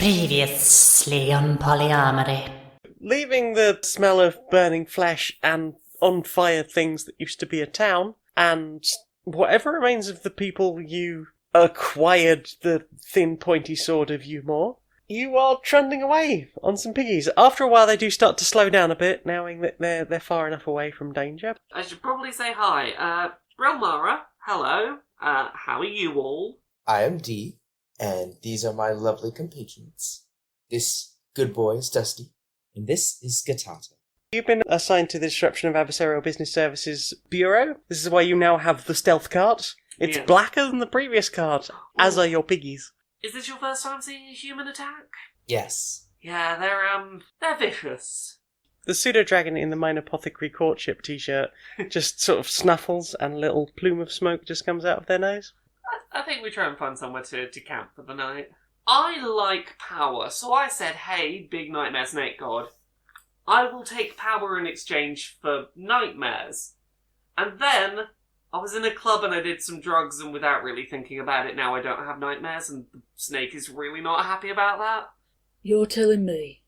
Previously on PolyArmoury. Leaving the smell of burning flesh and on-fire things that used to be a town, and whatever remains of the people you acquired the thin pointy sword of more, you are trundling away on some piggies. After a while they do start to slow down a bit, knowing that they're far enough away from danger. I should probably say hi. Brilmara, hello. How are you all? I am Dee, and these are my lovely compatriots. This good boy is Dusty, and this is Skitata. You've been assigned to the Disruption of Adversarial Business Services Bureau. This is why you now have the stealth cart. It's blacker than the previous cart, as are your piggies. Is this your first time seeing a human attack? Yes. Yeah, they're vicious. The pseudo-dragon in the Minor Apothecary Courtship t-shirt just sort of snuffles and a little plume of smoke just comes out of their nose. I think we try and find somewhere to camp for the night. I like power, so I said, hey, big nightmare snake god, I will take power in exchange for nightmares. And then I was in a club and I did some drugs, and without really thinking about it, now I don't have nightmares, and the snake is really not happy about that. You're telling me,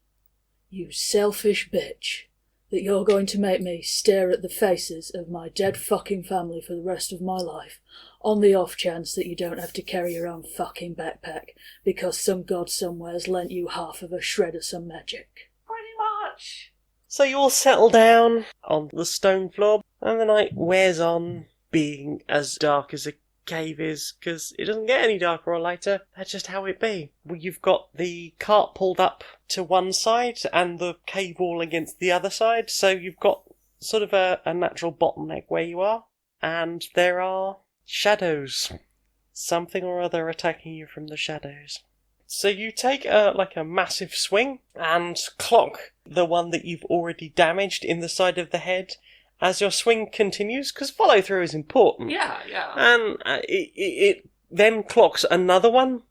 you selfish bitch, that you're going to make me stare at the faces of my dead fucking family for the rest of my life, on the off chance that you don't have to carry your own fucking backpack, because some god somewhere's lent you half of a shred of some magic. Pretty much. So you all settle down on the stone floor, and the night wears on, being as dark as a cave is, because it doesn't get any darker or lighter. That's just how it be. Well, you've got the cart pulled up to one side and the cave wall against the other side, so you've got sort of a natural bottleneck where you are, and there are shadows. Something or other attacking you from the shadows. So you take a massive swing and clock the one that you've already damaged in the side of the head as your swing continues, because follow-through is important. Yeah. And it then clocks another one,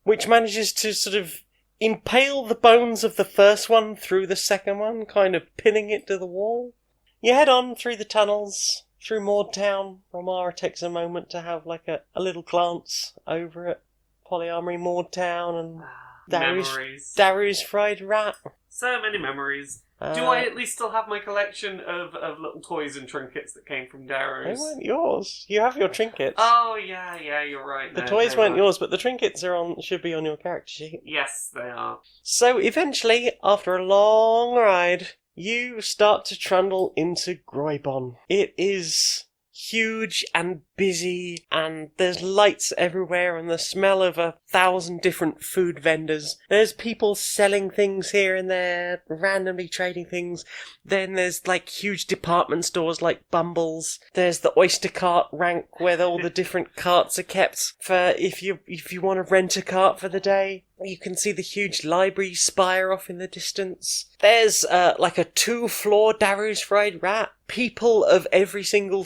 which manages to sort of impale the bones of the first one through the second one, kind of pinning it to the wall. You head on through the tunnels, through Maud Town. Brilmara takes a moment to have a little glance over at PolyArmoury, Maud Town, and Daru's fried rat. So many memories. Do I at least still have my collection of little toys and trinkets that came from Daru's? They weren't yours. You have your trinkets. Oh, yeah, you're right. The toys weren't yours, but the trinkets should be on your character sheet. Yes, they are. So eventually, after a long ride, you start to trundle into Groybon. It is huge and busy, and there's lights everywhere and the smell of 1,000 different food vendors. There's people selling things here and there, randomly trading things. Then there's huge department stores like Bumble's. There's the oyster cart rank where all the different carts are kept for if you want to rent a cart for the day. You can see the huge library spire off in the distance. There's a 2-floor Daru's fried rat. People of every single,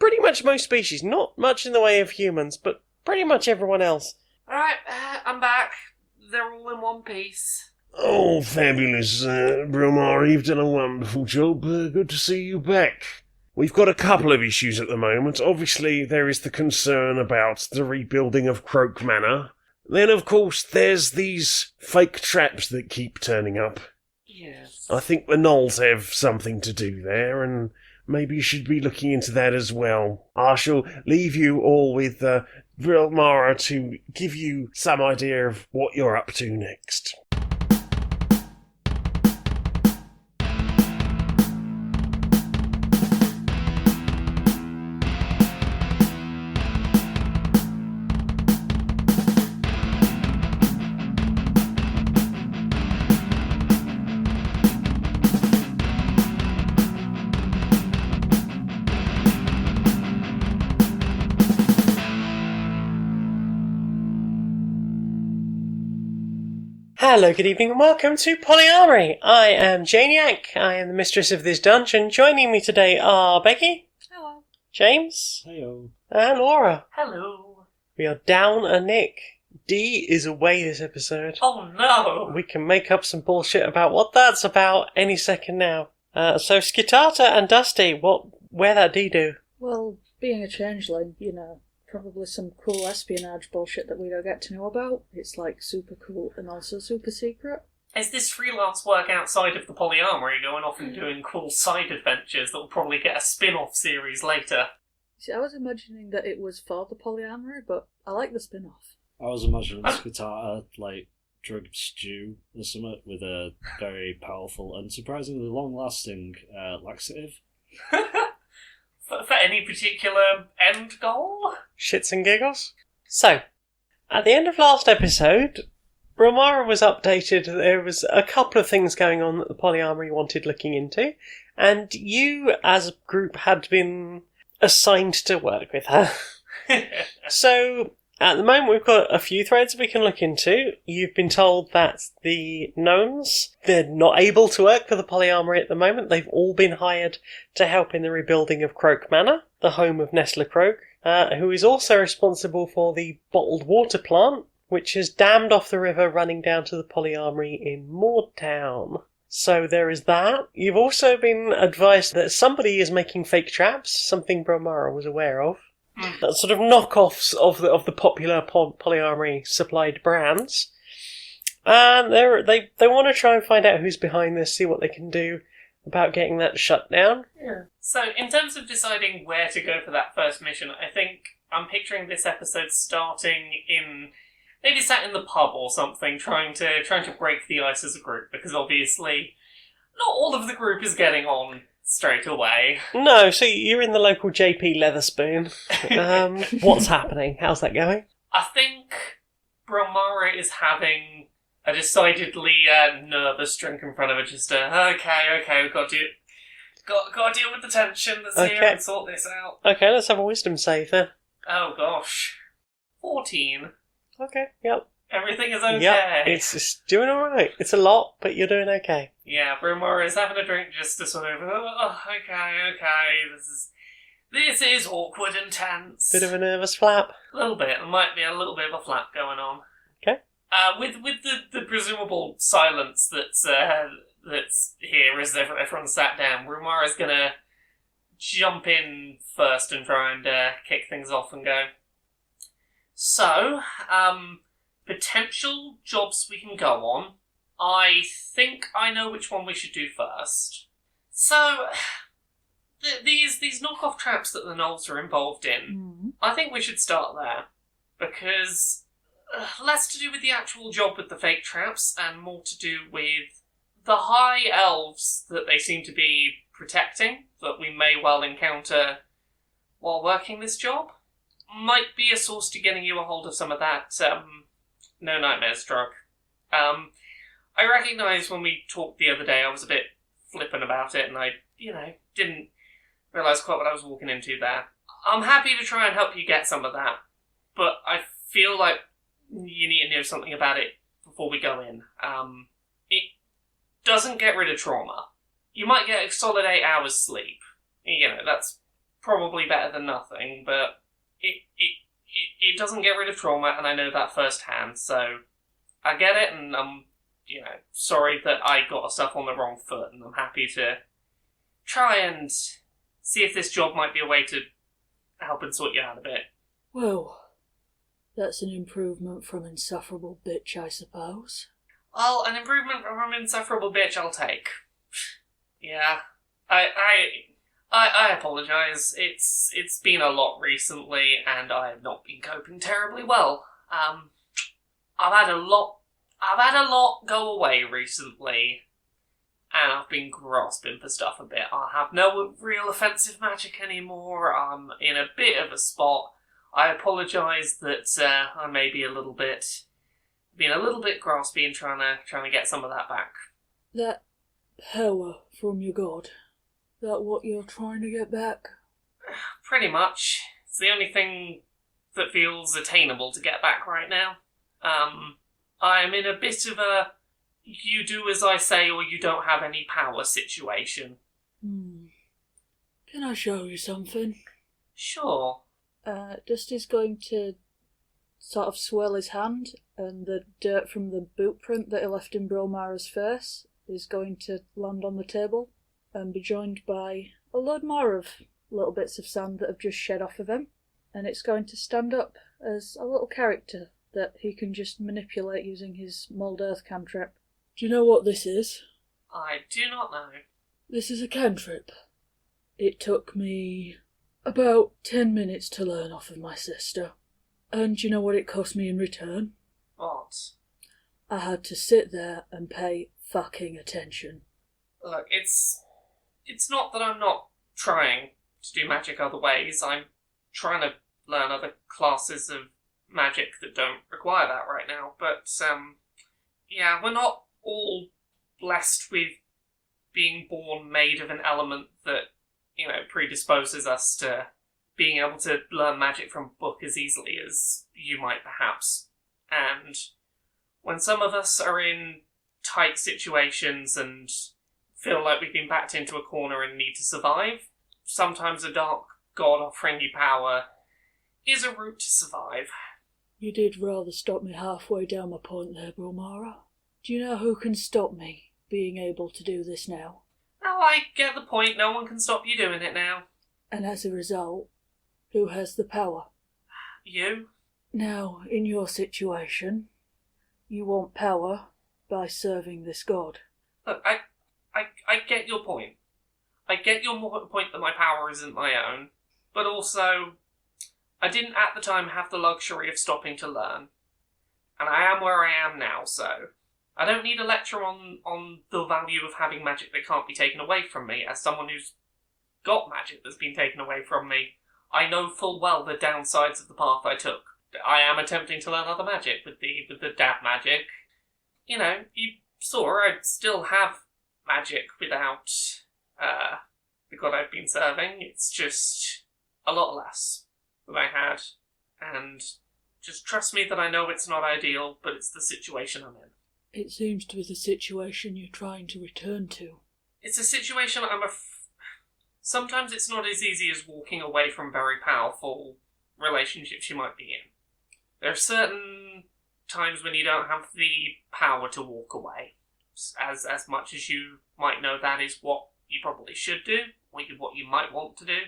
pretty much most species. Not much in the way of humans, but pretty much everyone else. Alright, I'm back. They're all in one piece. Oh, fabulous, Brilmara, you've done a wonderful job. Good to see you back. We've got a couple of issues at the moment. Obviously, there is the concern about the rebuilding of Croak Manor. Then, of course, there's these fake traps that keep turning up. Yes. I think the gnolls have something to do there, and maybe you should be looking into that as well. I shall leave you all with Brilmara to give you some idea of what you're up to next. Hello, good evening, and welcome to PolyArmoury. I am Janiac. I am the mistress of this dungeon. Joining me today are Becky. Hello. James. Hello. And Laura. Hello. We are down a Nick. Dee is away this episode. Oh no! We can make up some bullshit about what that's about any second now. So Skitata and Dusty, where that Dee do? Well, being a changeling, probably some cool espionage bullshit that we don't get to know about. It's like super cool and also super secret. Is this freelance work outside of the PolyArmoury going off and doing cool side adventures that will probably get a spin-off series later? See, I was imagining that it was for the PolyArmoury, but I like the spin-off. I was imagining Skitata, like, drugged stew or something with a very powerful and surprisingly long-lasting laxative. For any particular end goal? Shits and giggles. So, at the end of last episode, Brilmara was updated. There was a couple of things going on that the PolyArmoury wanted looking into, and you, as a group, had been assigned to work with her. So, at the moment, we've got a few threads we can look into. You've been told that the gnomes, they're not able to work for the PolyArmoury at the moment. They've all been hired to help in the rebuilding of Croak Manor, the home of Nestler Croak, who is also responsible for the bottled water plant, which is dammed off the river running down to the PolyArmoury in Mordtown. So there is that. You've also been advised that somebody is making fake traps, something Brilmara was aware of. Sort of knockoffs of the popular PolyArmoury supplied brands. And they want to try and find out who's behind this, see what they can do about getting that shut down. Yeah. So, in terms of deciding where to go for that first mission, I think I'm picturing this episode starting in... maybe sat in the pub or something, trying to break the ice as a group, because obviously not all of the group is getting on straight away. No, so you're in the local JP Leatherspoon. What's happening? How's that going? I think Brilmara is having a decidedly nervous drink in front of her. Just okay, we've got to deal with the tension that's here and sort this out. Okay, let's have a wisdom save then. Oh gosh, 14. Okay, yep. Everything is okay. Yep, it's doing alright. It's a lot, but you're doing okay. Yeah, Brilmara is having a drink just to sort of, okay, this is awkward and tense. Bit of a nervous flap. A little bit. There might be a little bit of a flap going on. Okay. With the presumable silence that's here as everyone's sat down, Brilmara's gonna jump in first and try and kick things off and go, so, potential jobs we can go on. I think I know which one we should do first. So, these knockoff traps that the gnolls are involved in, I think we should start there. Because less to do with the actual job with the fake traps and more to do with the high elves that they seem to be protecting, that we may well encounter while working this job. Might be a source to getting you a hold of some of that No Nightmares drug. I recognise when we talked the other day I was a bit flippant about it and I, didn't realise quite what I was walking into there. I'm happy to try and help you get some of that, but I feel like you need to know something about it before we go in. It doesn't get rid of trauma. You might get a solid 8 hours sleep. That's probably better than nothing, but it doesn't get rid of trauma, and I know that firsthand, so I get it, and I'm, sorry that I got us up on the wrong foot, and I'm happy to try and see if this job might be a way to help and sort you out a bit. Well, that's an improvement from insufferable bitch, I suppose. Well, an improvement from insufferable bitch I'll take. Yeah, I apologise. It's been a lot recently, and I have not been coping terribly well. I've had a lot go away recently, and I've been grasping for stuff a bit. I have no real offensive magic anymore. I'm in a bit of a spot. I apologise that I may be a little bit graspy and trying to get some of that back. That power from your god. That what you're trying to get back? Pretty much. It's the only thing that feels attainable to get back right now. I'm in a bit of a you do as I say or you don't have any power situation. Can I show you something? Sure. Dusty's going to sort of swirl his hand, and the dirt from the boot print that he left in Brilmara's face is going to land on the table and be joined by a load more of little bits of sand that have just shed off of him. and it's going to stand up as a little character that he can just manipulate using his Mold Earth cantrip. Do you know what this is? I do not know. This is a cantrip. It took me about 10 minutes to learn off of my sister. And do you know what it cost me in return? What? I had to sit there and pay fucking attention. Look, it's not that I'm not trying to do magic other ways. I'm trying to learn other classes of magic that don't require that right now. But, yeah, we're not all blessed with being born made of an element that, predisposes us to being able to learn magic from a book as easily as you might perhaps. And when some of us are in tight situations and feel like we've been backed into a corner and need to survive, sometimes a dark god offering you power is a route to survive. You did rather stop me halfway down my point there, Brilmara. Do you know who can stop me being able to do this now? Oh, I get the point. No one can stop you doing it now. And as a result, who has the power? You? Now, in your situation, you want power by serving this god. Look, I get your point. I get your point that my power isn't my own, but also, I didn't at the time have the luxury of stopping to learn. And I am where I am now, so I don't need a lecture on the value of having magic that can't be taken away from me. As someone who's got magic that's been taken away from me, I know full well the downsides of the path I took. I am attempting to learn other magic with the dab magic. You saw I still have magic without the god I've been serving. It's just a lot less than I had. And just trust me that I know it's not ideal, but it's the situation I'm in. It seems to be the situation you're trying to return to. It's a situation sometimes it's not as easy as walking away from very powerful relationships you might be in. There are certain times when you don't have the power to walk away. As much as you might know that is what you probably should do, what you might want to do,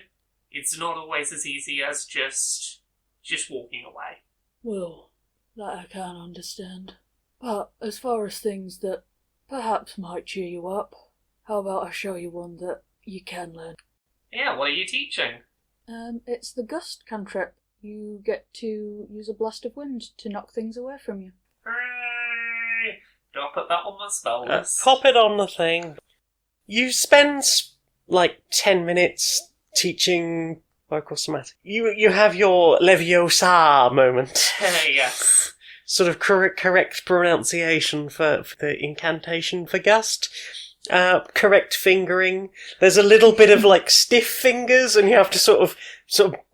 it's not always as easy as just walking away. Well, that I can understand. But as far as things that perhaps might cheer you up, how about I show you one that you can learn? Yeah, what are you teaching? It's the Gust cantrip. You get to use a blast of wind to knock things away from you. Hooray! Do I put that on my spell list? Pop it on the thing. You spend 10 minutes teaching vocal somatic. You have your Leviosa moment. Yes. Sort of correct pronunciation for the incantation for gust. Correct fingering. There's a little bit of stiff fingers, and you have to sort of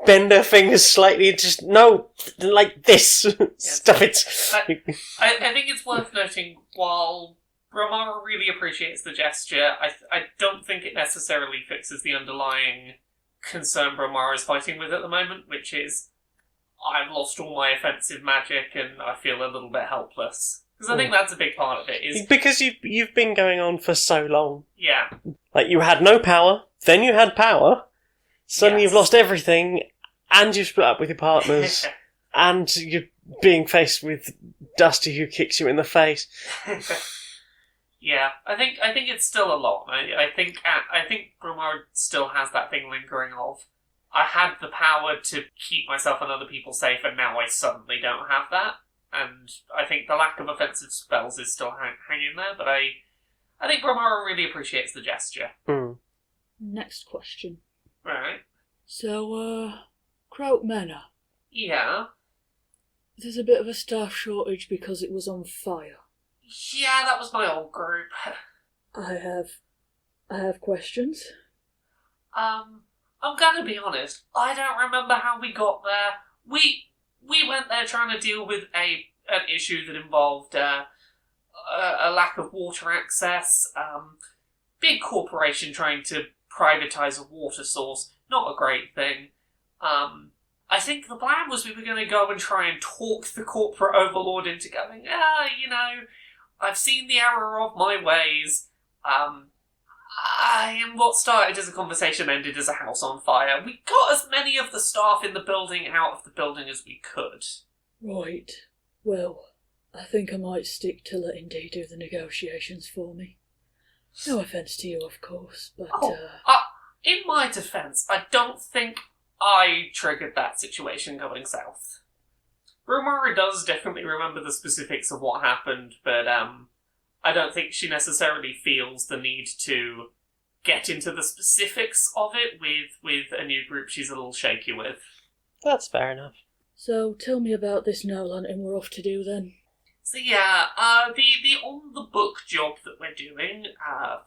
bend her fingers slightly. Just no, like this. Stop it. I think it's worth noting, while Brilmara really appreciates the gesture, I don't think it necessarily fixes the underlying concern Brilmara is fighting with at the moment, which is, I've lost all my offensive magic and I feel a little bit helpless. Because I think that's a big part of it. Is because you've been going on for so long. Yeah. You had no power, then you had power, suddenly Yes. you've lost everything, and you've split up with your partners, and you're being faced with Dusty who kicks you in the face. Yeah, I think it's still a lot. I think Brilmara still has that thing lingering of, I had the power to keep myself and other people safe, and now I suddenly don't have that. And I think the lack of offensive spells is still hanging there, but I think Brilmara really appreciates the gesture. Next question. Right. So, Kraut Manor. Yeah. There's a bit of a staff shortage because it was on fire. Yeah, that was my old group. I have questions. I'm gonna be honest, I don't remember how we got there. We went there trying to deal with an issue that involved a lack of water access, big corporation trying to privatise a water source, not a great thing. I think the plan was we were going to go and try and talk the corporate overlord into going, I've seen the error of my ways. And what started as a conversation ended as a house on fire. We got as many of the staff in the building out of the building as we could. Right. Well, I think I might stick to letting Dee do the negotiations for me. No offence to you, of course, but... In my defence, I don't think I triggered that situation going south. Brilmara does definitely remember the specifics of what happened, but I don't think she necessarily feels the need to get into the specifics of it with a new group she's a little shaky with. That's fair enough. So, tell me about this no hunting we're off to do then. So yeah, the on-the-book job that we're doing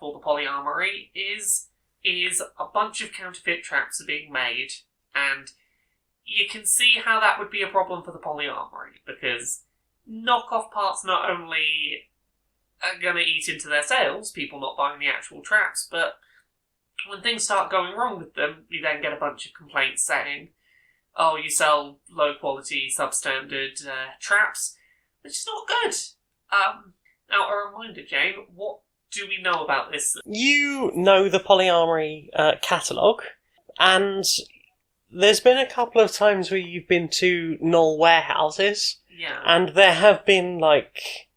for the PolyArmoury is a bunch of counterfeit traps are being made, and you can see how that would be a problem for the PolyArmoury, because knockoff parts not only are going to eat into their sales, people not buying the actual traps, but when things start going wrong with them, you then get a bunch of complaints saying, oh, you sell low-quality, substandard traps, which is not good. Now, a reminder, Jane, what do we know about this? You know the PolyArmoury catalogue, and there's been a couple of times where you've been to Knoll warehouses, Yeah. and there have been, like,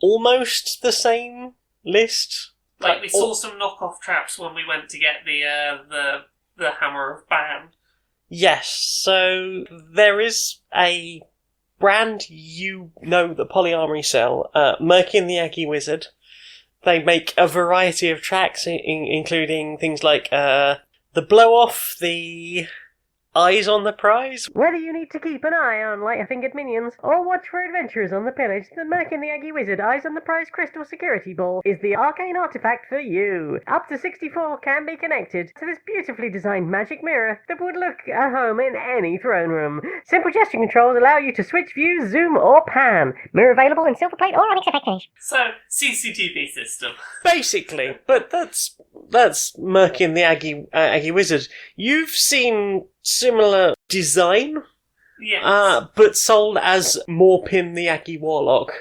almost the same list. Like, we saw some knockoff traps when we went to get the Hammer of Ban. Yes, so there is a brand you know that PolyArmoury sell, Murky and the Aggie Wizard. They make a variety of tracks, including things like the blow-off, the eyes on the prize. Whether you need to keep an eye on lighter-fingered minions or watch for adventurers on the pillage, the Murky and the Aggie Wizard Eyes on the Prize Crystal Security Ball is the arcane artifact for you. Up to 64 can be connected to this beautifully designed magic mirror that would look at home in any throne room. Simple gesture controls allow you to switch views, zoom, or pan. Mirror available in silver plate or onyx effect finish. So, CCTV system. Basically, but that's Murky and the Aggie Wizard. You've seen similar design, Yes. but sold as Morpin the Aggie Warlock.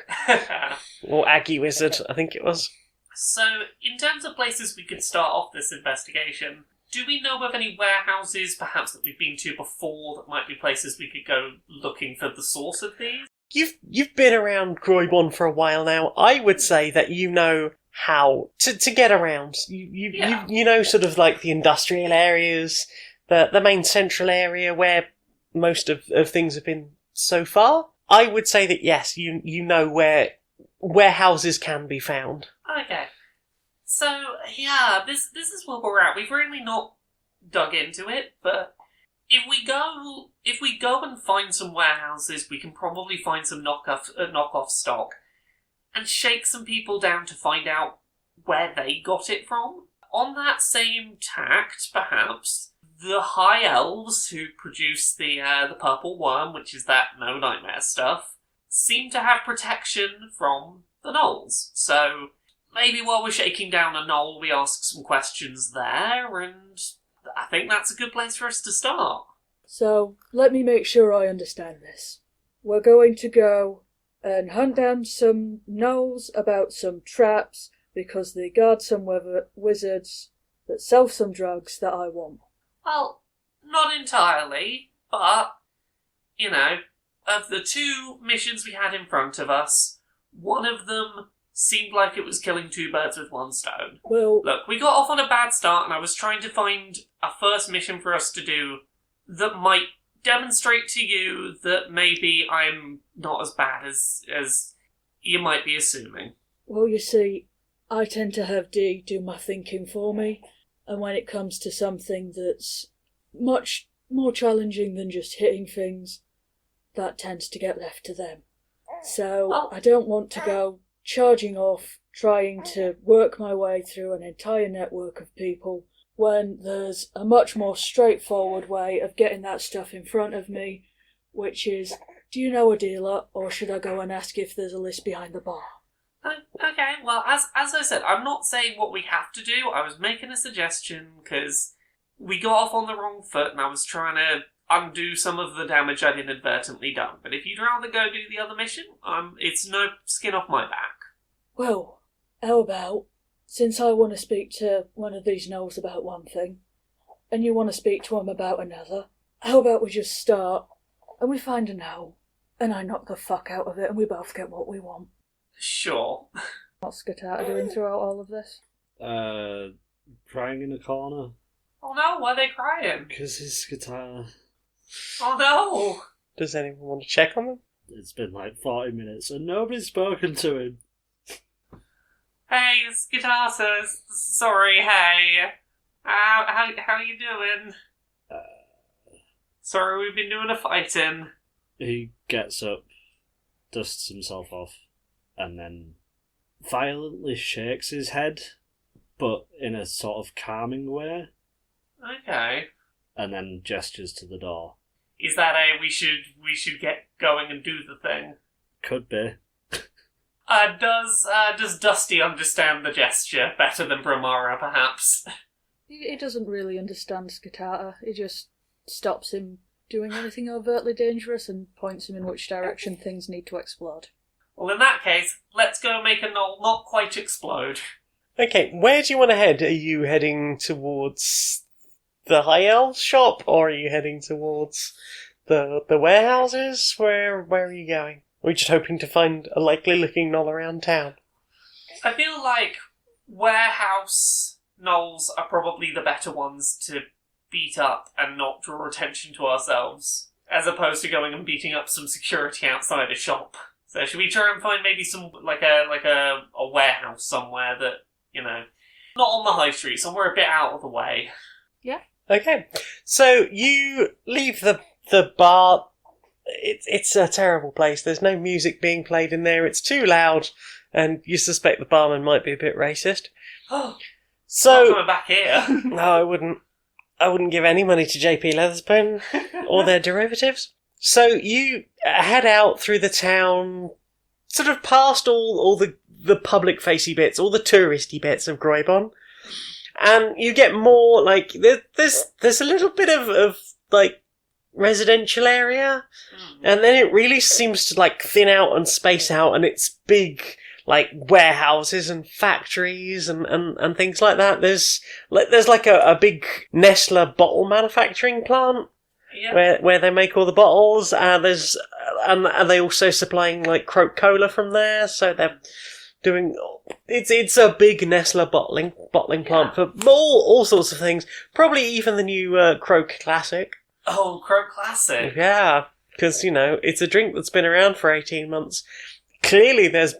Or Aggie Wizard, I think it was. So, in terms of places we could start off this investigation, do we know of any warehouses, perhaps that we've been to before, that might be places we could go looking for the source of these? You've been around Groybon for a while now. I would say that you know how to get around. You know sort of like the industrial areas, the main central area where most of things have been so far. I would say that yes, you know where warehouses can be found. Okay. So, yeah, this is where we're at. We've really not dug into it, but if we go and find some warehouses, we can probably find some knockoff stock and shake some people down to find out where they got it from. On that same tact, perhaps, the High Elves who produce the purple worm, which is that no nightmare stuff, seem to have protection from the gnolls. So maybe while we're shaking down a gnoll, we ask some questions there, and I think that's a good place for us to start. So, let me make sure I understand this. We're going to go and hunt down some gnolls about some traps because they guard some wizards that sell some drugs that I want. Well, not entirely, but, you know, of the two missions we had in front of us, one of them seemed like it was killing two birds with one stone. Well, Look, we got off on a bad start, and I was trying to find a first mission for us to do that might demonstrate to you that maybe I'm not as bad as you might be assuming. well, you see, I tend to have Dee do my thinking for me, and when it comes to something that's much more challenging than just hitting things, that tends to get left to them. So I don't want to go charging off, trying to work my way through an entire network of people when there's a much more straightforward way of getting that stuff in front of me, which is, do you know a dealer, or should I go and ask if there's a list behind the bar? Okay, well, as I said, I'm not saying what we have to do. I was making a suggestion because we got off on the wrong foot and I was trying to undo some of the damage I'd inadvertently done. But if you'd rather go do the other mission, it's no skin off my back. Well, how about since I want to speak to one of these gnolls about one thing, and you want to speak to him about another, how about we just start, and we find a gnoll, and I knock the fuck out of it, and we both get what we want. Sure. What's Skitata doing throughout all of this? Crying in a corner. Oh no, why are they crying? Because he's Skitata. Oh no! Does anyone want to check on them? It's been like 40 minutes and nobody's spoken to him. Hey, Skitata, sorry, hey. How you doing? Sorry, we've been doing a fighting. He gets up, dusts himself off, and then violently shakes his head, but in a sort of calming way, Okay. and then gestures to the door. Is that we should get going and do the thing? Could be. Does Dusty understand the gesture better than Brilmara, perhaps? He doesn't really understand Skitata. He just stops him doing anything overtly dangerous and points him in which direction things need to explode. Well, in that case, let's go make a knoll not quite explode. Okay, where do you want to head? Are you heading towards the High Elves shop, or are you heading towards the warehouses? Where are you going? Or are you just hoping to find a likely-looking knoll around town? I feel like warehouse knolls are probably the better ones to beat up and not draw attention to ourselves, as opposed to going and beating up some security outside a shop. So should we try and find maybe some like a warehouse somewhere that, you know, not on the high street, somewhere a bit out of the way? Okay, so you leave the bar. It's a terrible place. There's no music being played in there. It's too loud, and you suspect the barman might be a bit racist. Not So coming back here. no, I wouldn't give any money to JP Leatherspoon or their derivatives. So you head out through the town, sort of past all the public-facey bits, all the touristy bits of Groybon, and you get more, like, there's a little bit of like, residential area, and then it really seems to, like, thin out and space out, and it's big, like, warehouses and factories and things like that. There's like a big Nestle bottle manufacturing plant. Yeah. Where they make all the bottles, and they also supplying like Croak Cola from there, so they're doing it's a big Nestle bottling plant for all sorts of things. Probably even the new Croak Classic. Oh, Croak Classic. Yeah, because it's a drink that's been around for 18 months. Clearly, there's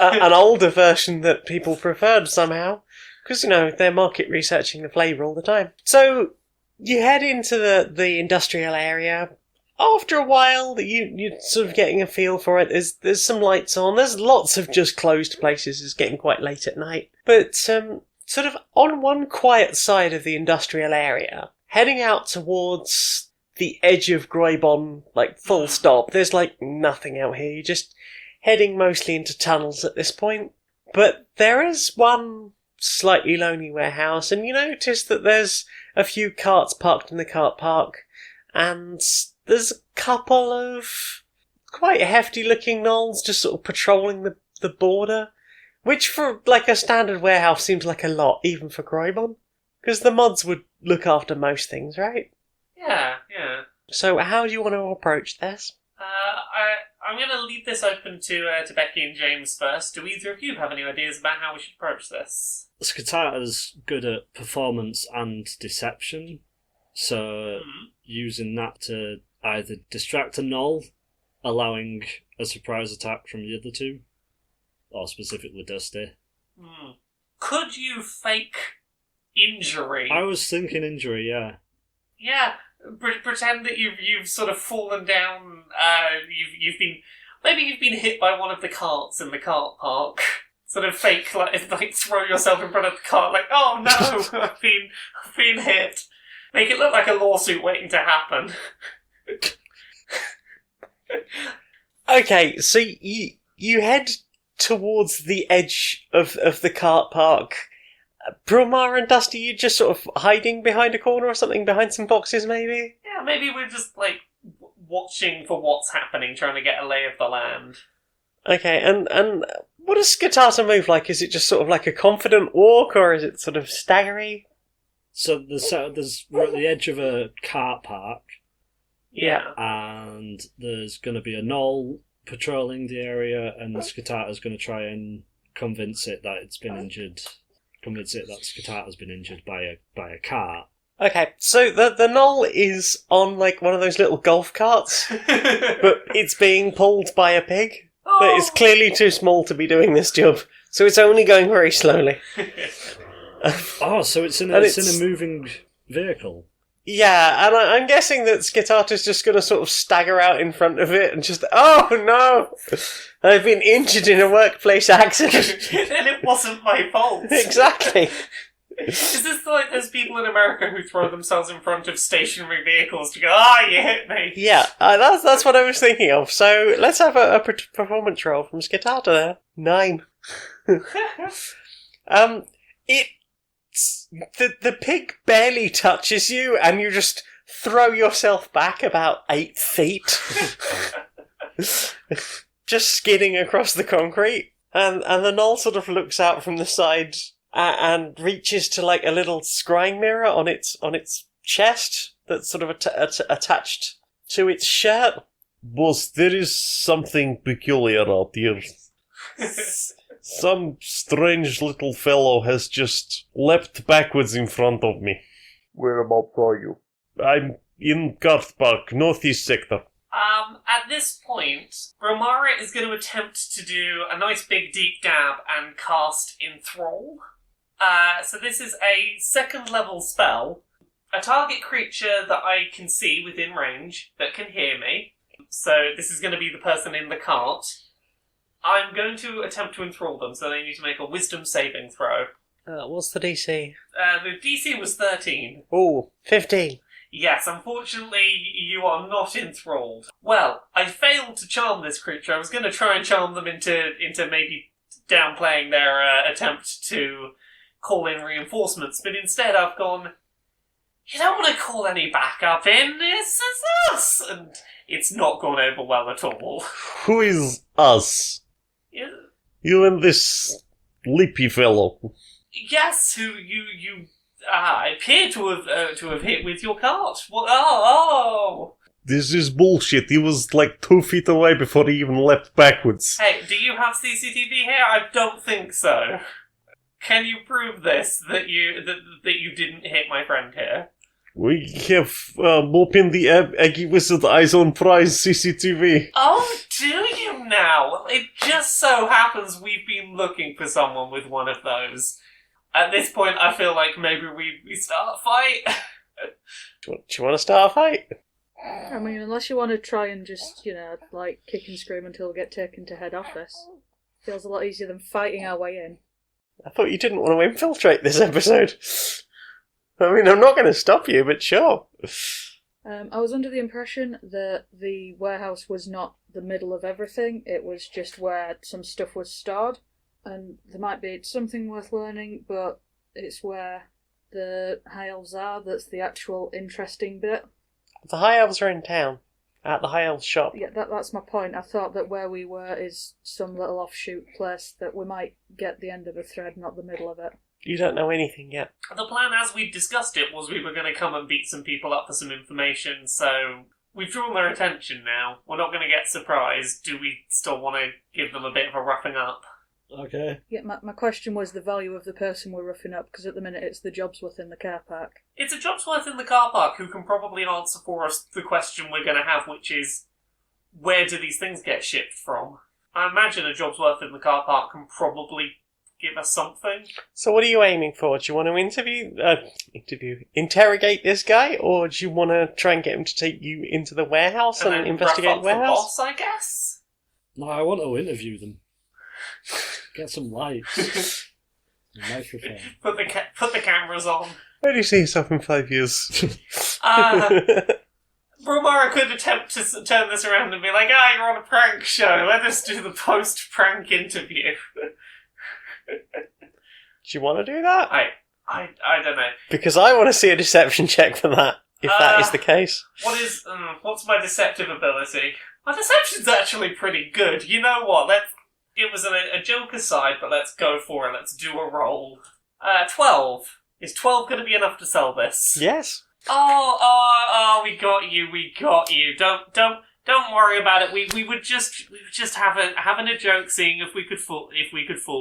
an older version that people preferred somehow, because they're market researching the flavour all the time. So you head into the industrial area. After a while, you're sort of getting a feel for it. There's some lights on. There's lots of just closed places. It's getting quite late at night. But sort of on one quiet side of the industrial area, heading out towards the edge of Groybon, like full stop, there's like nothing out here. You're just heading mostly into tunnels at this point. But there is one slightly lonely warehouse, and you notice that there's a few carts parked in the cart park, and there's a couple of quite hefty-looking gnolls just sort of patrolling the border, which for like a standard warehouse seems like a lot, even for Groybon, because the mods would look after most things, right? Yeah. So how do you want to approach this? I'm going to leave this open to Becky and James first. Do either of you have any ideas about how we should approach this? Skitata's good at performance and deception, so using that to either distract a gnoll, allowing a surprise attack from the other two, or specifically Dusty. Could you fake injury? I was thinking injury, yeah. Yeah, pretend that you've sort of fallen down. You've been hit by one of the carts in the cart park. Sort of fake, like throw yourself in front of the cart, like, oh no, I've been hit. Make it look like a lawsuit waiting to happen. Okay, so you head towards the edge of the cart park. Brilmara and Dusty, you just sort of hiding behind a corner or something, behind some boxes maybe? Yeah, maybe we're just like watching for what's happening, trying to get a lay of the land. Okay, and What does Skitata move like? Is it just sort of like a confident walk, or is it sort of staggery? So we're at the edge of a car park, Yeah. and there's going to be a gnoll patrolling the area, and Skitata's going to try and convince it that it's been injured. Convince it that Skitata's been injured by a car. Okay, so the gnoll is on like one of those little golf carts, but it's being pulled by a pig. But it's clearly too small to be doing this job, so it's only going very slowly. Oh, so it's in And a moving vehicle. Yeah, and I'm guessing that Skitata's just going to sort of stagger out in front of it and just, oh no! I've been injured in a workplace accident. And it wasn't my fault. Exactly. Is this like those people in America who throw themselves in front of stationary vehicles to go, you hit me? Yeah, that's what I was thinking of. So let's have a performance roll from Skitata there. 9. The pig barely touches you, and you just throw yourself back about 8 feet, just skidding across the concrete. And the gnoll sort of looks out from the side and reaches to like a little scrying mirror on its chest that's sort of attached to its shirt. Boss, there is something peculiar out here. Some strange little fellow has just leapt backwards in front of me. Whereabouts are you? I'm in Garth Park, northeast sector. At this point, Brilmara is going to attempt to do a nice big deep dab and cast Enthrall. So this is a 2nd level spell. A target creature that I can see within range that can hear me. So this is going to be the person in the cart. I'm going to attempt to enthrall them, so they need to make a wisdom saving throw. What's the DC? The DC was 13. Ooh, 15. Yes, unfortunately, you are not enthralled. Well, I failed to charm this creature. I was going to try and charm them into maybe downplaying their attempt to call in reinforcements, but instead I've gone, you don't want to call any backup in, it's us! And it's not gone over well at all. Who is us? Yeah. You and this lippy fellow. Yes, who you appear to have hit with your cart. What? Oh! This is bullshit. He was like 2 feet away before he even leapt backwards. Hey, do you have CCTV here? I don't think so. Can you prove this, that you didn't hit my friend here? We have opened the Eggy Wizard Eyes on Prize CCTV. Oh, do you now? Well, it just so happens we've been looking for someone with one of those. At this point, I feel like maybe we start a fight. Do you want to start a fight? I mean, unless you want to try and just, like, kick and scream until we get taken to head office. Feels a lot easier than fighting our way in. I thought you didn't want to infiltrate this episode. I mean, I'm not going to stop you, but sure. I was under the impression that the warehouse was not the middle of everything, it was just where some stuff was stored. And there might be something worth learning, but it's where the High Elves are that's the actual interesting bit. The High Elves are in town, at the High Elves shop. Yeah, that's my point. I thought that where we were is some little offshoot place that we might get the end of a thread, not the middle of it. You don't know anything yet. The plan, as we discussed it, was we were going to come and beat some people up for some information, so we've drawn their attention now. We're not going to get surprised. Do we still want to give them a bit of a roughing up? Okay. Yeah, my question was the value of the person we're roughing up, because at the minute it's the Jobsworth in the car park. It's a Jobsworth in the car park who can probably answer for us the question we're going to have, which is, where do these things get shipped from? I imagine a Jobsworth in the car park can probably give us something. So what are you aiming for? Do you want to interrogate this guy, or do you want to try and get him to take you into the warehouse and then investigate rough the up warehouse? the boss, I guess? No, I want to interview them. Get some lights. A microphone. Put the cameras on. Where do you see yourself in 5 years? Brilmara could attempt to turn this around and be like, you're on a prank show, let us do the post-prank interview. Do you want to do that? I don't know. Because I want to see a deception check for that, if that is the case. What's my deceptive ability? My deception's actually pretty good. You know what, it was a joke aside, but let's go for it. Let's do a roll. 12. Is 12 going to be enough to sell this? Yes. Oh, we got you. Don't worry about it. We would just having a joke, seeing if we could fool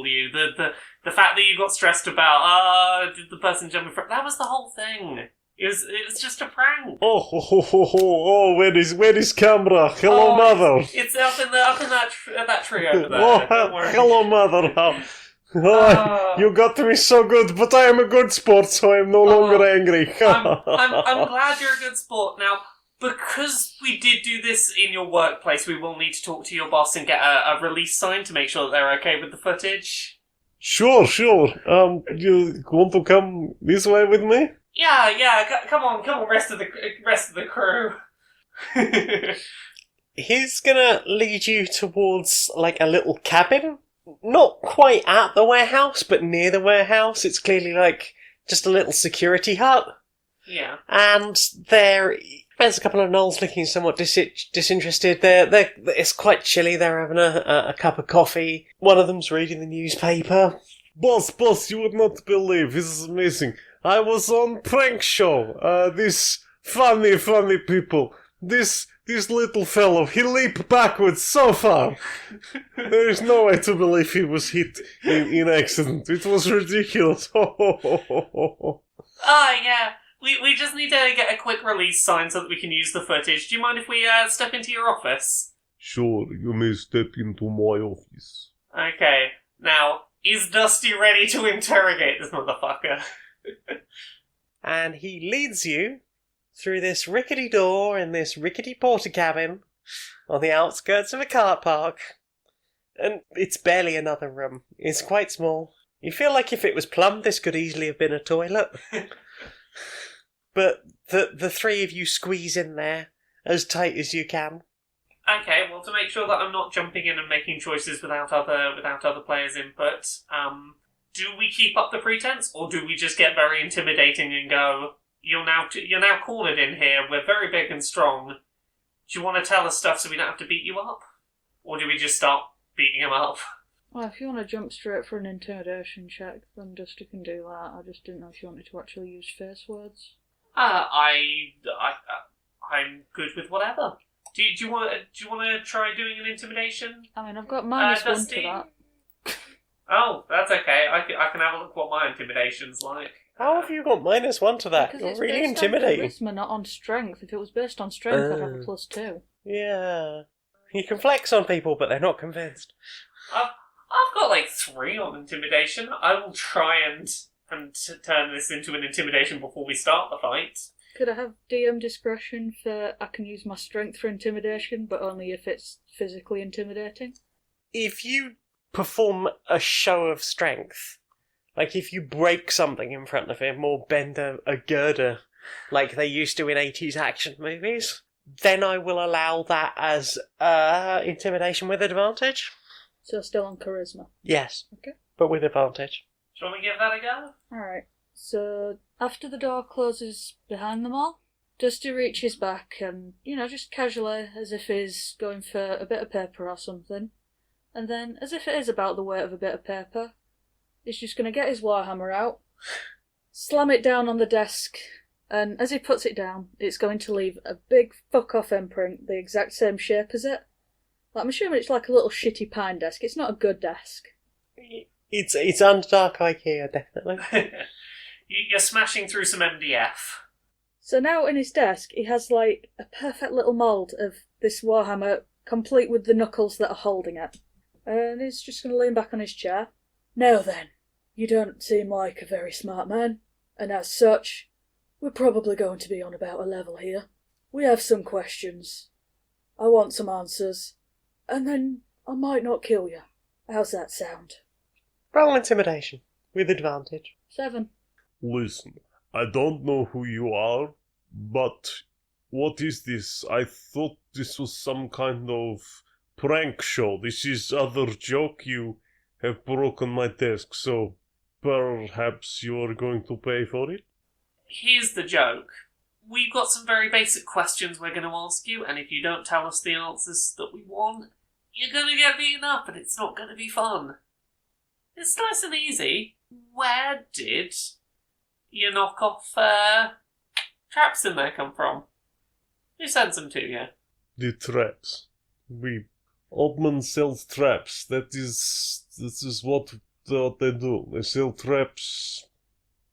you. The fact that you got stressed about the person jumping from, that was the whole thing. It was just a prank. Where is camera? Hello, mother. It's up in that tree over there. Oh, Don't worry. hello, mother. You got me so good, but I am a good sport, so I am no longer angry. I'm glad you're a good sport. Now, because we did do this in your workplace, we will need to talk to your boss and get a release sign to make sure that they're okay with the footage. Sure. You want to come this way with me? Yeah. Come on, rest of the crew. He's gonna lead you towards, like, a little cabin. Not quite at the warehouse, but near the warehouse. It's clearly, like, just a little security hut. Yeah. And there's a couple of gnolls looking somewhat disinterested. It's quite chilly. They're having a cup of coffee. One of them's reading the newspaper. Boss, you would not believe. This is amazing. I was on prank show. This funny people. This little fellow, he leaped backwards so far. There is no way to believe he was hit in accident. It was ridiculous. Yeah. We just need to get a quick release sign so that we can use the footage. Do you mind if we step into your office? Sure, you may step into my office. Okay. Now, is Dusty ready to interrogate this motherfucker? And he leads you through this rickety door in this rickety porter cabin on the outskirts of a car park. And it's barely another room. It's quite small. You feel like if it was plumbed, this could easily have been a toilet. But the three of you squeeze in there as tight as you can. Okay, well, to make sure that I'm not jumping in and making choices without other players' input, do we keep up the pretense, or do we just get very intimidating and go, you're now cornered in here, we're very big and strong, do you want to tell us stuff so we don't have to beat you up? Or do we just start beating him up? Well, if you want to jump straight for an intimidation check, then Dusty can do that. I just didn't know if you wanted to actually use face words. I'm good with whatever. Do you want to try doing an intimidation? I mean, I've got -1 Dusty? to that. Oh, that's okay. I can have a look what my intimidation's like. How have you got -1 to that? Because You're it's really based intimidating. on charisma, not on strength. If it was based on strength, I'd have a +2. Yeah. You can flex on people, but they're not convinced. I've got like 3 on intimidation. I will try and turn this into an intimidation before we start the fight. Could I have DM discretion for I can use my strength for intimidation, but only if it's physically intimidating? If you perform a show of strength, like if you break something in front of him or bend a girder like they used to in 80s action movies, then I will allow that as intimidation with advantage. So still on charisma? Yes. Okay. But with advantage. Do you want to give that a go? Alright, so after the door closes behind them all, Dusty reaches back and, just casually, as if he's going for a bit of paper or something, and then, as if it is about the weight of a bit of paper, he's just going to get his warhammer out, slam it down on the desk, and as he puts it down, it's going to leave a big fuck-off imprint the exact same shape as it. I'm assuming it's like a little shitty pine desk. It's not a good desk. It's Underdark IKEA, definitely. You're smashing through some MDF. So now in his desk, he has like a perfect little mould of this warhammer, complete with the knuckles that are holding it. And he's just going to lean back on his chair. Now then, you don't seem like a very smart man, and as such, we're probably going to be on about a level here. We have some questions. I want some answers, and then I might not kill you. How's that sound? Roll intimidation with advantage. 7. Listen, I don't know who you are, but what is this? I thought this was some kind of prank show. This is other joke. You have broken my desk, so perhaps you are going to pay for it? Here's the joke. We've got some very basic questions we're going to ask you, and if you don't tell us the answers that we want, you're gonna get beaten up and it's not gonna be fun. It's nice and easy. Where did your knockoff traps in there come from? Who sends them to you? The traps. Oddman sells traps. That is what they do. They sell traps.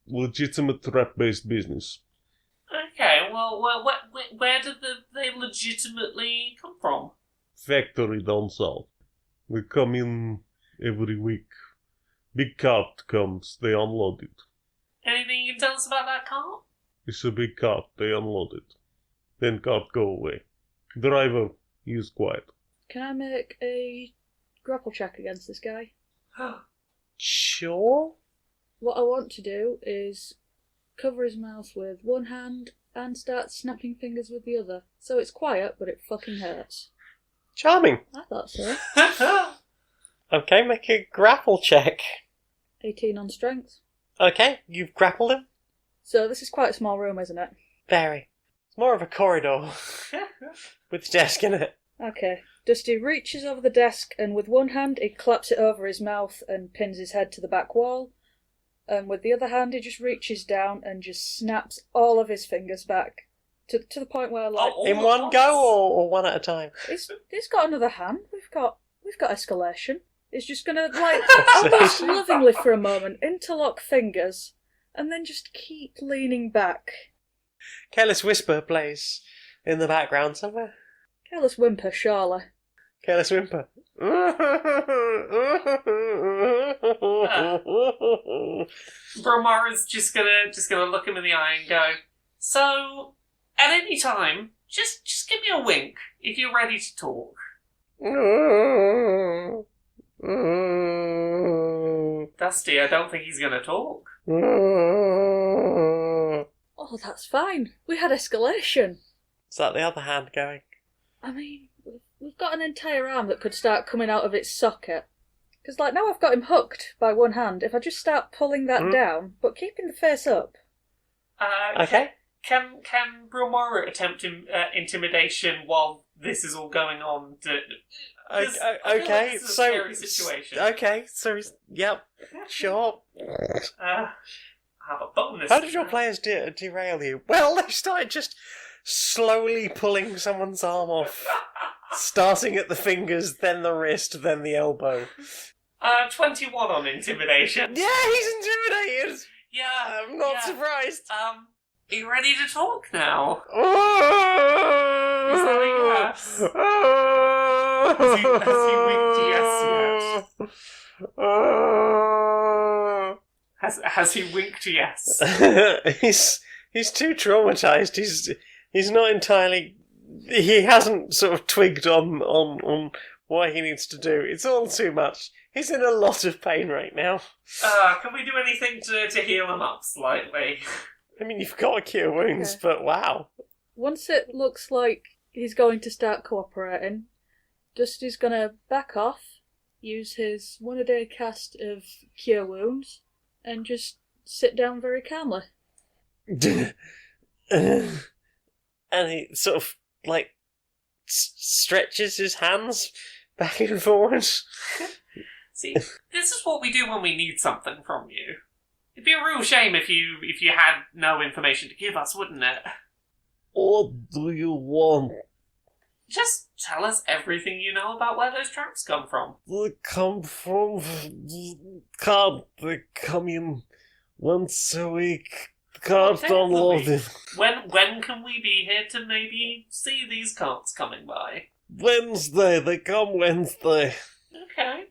Legitimate trap-based business. Okay, well, where did they legitimately come from? Factory down south. They come in every week. Big cart comes, they unload it. Anything you can tell us about that cart? It's a big cart, they unload it. Then cart go away. Driver, he is quiet. Can I make a grapple check against this guy? Sure. What I want to do is cover his mouth with one hand and start snapping fingers with the other. So it's quiet, but it fucking hurts. Charming. I thought so. Okay, make a grapple check. 18 on strength. Okay, you've grappled him? So this is quite a small room, isn't it? Very. It's more of a corridor with a desk in it. Okay. Dusty reaches over the desk and with one hand he claps it over his mouth and pins his head to the back wall. And with the other hand he just reaches down and just snaps all of his fingers back. To the point where, like... In one go or one at a time? He's got another hand. We've got escalation. He's just gonna, like, almost lovingly for a moment, interlock fingers, and then just keep leaning back. Careless Whisper plays in the background somewhere. Careless whimper, surely. Careless Whimper. Brilmara's just gonna look him in the eye and go, so, at any time, just give me a wink if you're ready to talk. Dusty, I don't think he's gonna talk. Oh, that's fine. We had escalation. Is that the other hand going? I mean, we've got an entire arm that could start coming out of its socket. Because, like, now I've got him hooked by one hand. If I just start pulling that down, but keeping the face up. Okay. Can Brilmara attempt intimidation while this is all going on? I feel like Okay, this is a so... scary situation. Okay, so... Yep, sure. I have a bonus. How did your players derail you? Well, they started just slowly pulling someone's arm off. Starting at the fingers, then the wrist, then the elbow. 21 on intimidation. Yeah, he's intimidated! Yeah. I'm not surprised. Are you ready to talk now? Is that a yes? Has he winked yes yet? Has he winked yes? He's too traumatized. He's not entirely... He hasn't sort of twigged on what he needs to do. It's all too much. He's in a lot of pain right now. Can we do anything to heal him up slightly? I mean, you've got to cure wounds, but wow. Once it looks like he's going to start cooperating, Dusty's going to back off, use his one-a-day cast of cure wounds, and just sit down very calmly. And he sort of, like, stretches his hands back and forwards. See, this is what we do when we need something from you. It'd be a real shame if you had no information to give us, wouldn't it? What do you want? Just tell us everything you know about where those traps come from. They come from... Cart. They come in once a week. Cart unloaded. When can we be here to maybe see these carts coming by? Wednesday. They come Wednesday. Okay.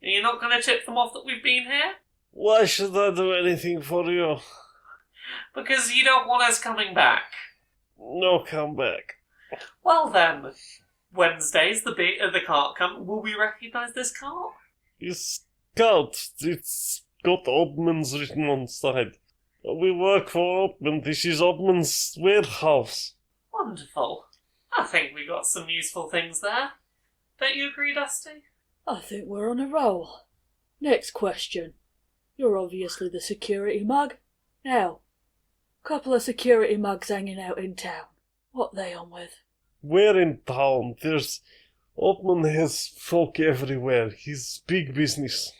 Are you not going to tip them off that we've been here? Why should I do anything for you? Because you don't want us coming back. No, come back. Well then, Wednesdays the cart come. Will we recognise this cart? It's cart. It's got Oddman's written on side. We work for Oddman. This is Oddman's warehouse. Wonderful. I think we got some useful things there. Don't you agree, Dusty? I think we're on a roll. Next question. You're obviously the security mug. Now, couple of security mugs hanging out in town. What they on with? We're in town. There's Oldman has folk everywhere. He's big business.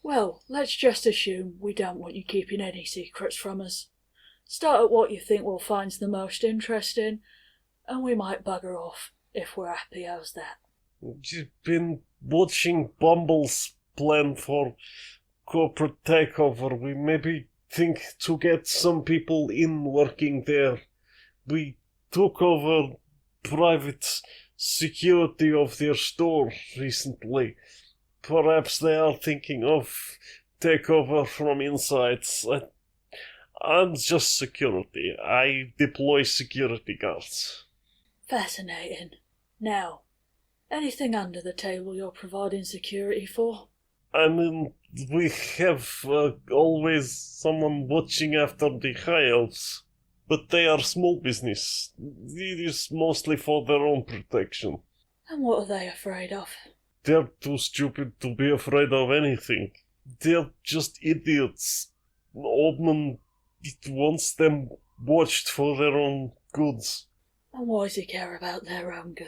Well, let's just assume we don't want you keeping any secrets from us. Start at what you think we'll find the most interesting, and we might bugger off if we're happy. How's that? You've been watching Bumble's plan for corporate takeover. We maybe think to get some people in working there. We took over private security of their store recently. Perhaps they are thinking of takeover from inside. I'm just security. I deploy security guards. Fascinating. Now, anything under the table you're providing security for? I mean, we have always someone watching after the high elves, but they are small business. It is mostly for their own protection. And what are they afraid of? They're too stupid to be afraid of anything. They're just idiots. Oldman wants them watched for their own goods. And why does he care about their own good?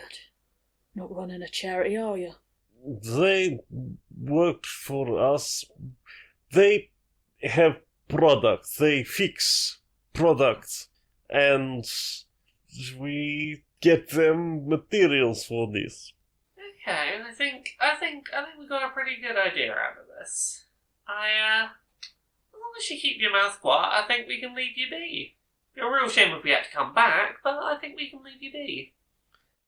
Not running a charity, are you? They work for us. They have products. They fix products. And we get them materials for this. Okay, I think we got a pretty good idea out of this. As long as you keep your mouth quiet, I think we can leave you be. It'd be a real shame if we had to come back, but I think we can leave you be.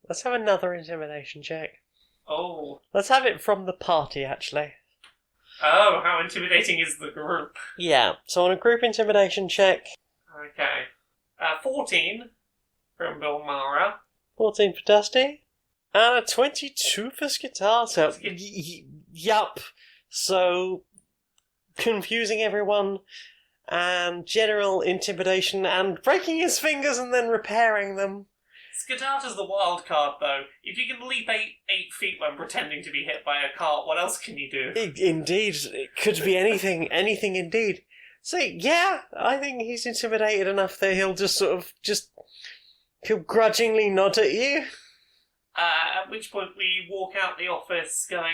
Let's have another intimidation check. Oh. Let's have it from the party, actually. Oh, how intimidating is the group? Yeah, so on a group intimidation check, Okay. 14 from Brilmara. 14 for Dusty, and a 22 for Skitata. Yup. So, confusing everyone, and general intimidation, and breaking his fingers and then repairing them. Skitata's the wild card, though. If you can leap 8 feet when pretending to be hit by a cart, what else can you do? Indeed, it could be anything indeed. So, yeah, I think he's intimidated enough that he'll just he'll grudgingly nod at you. At which point we walk out the office going,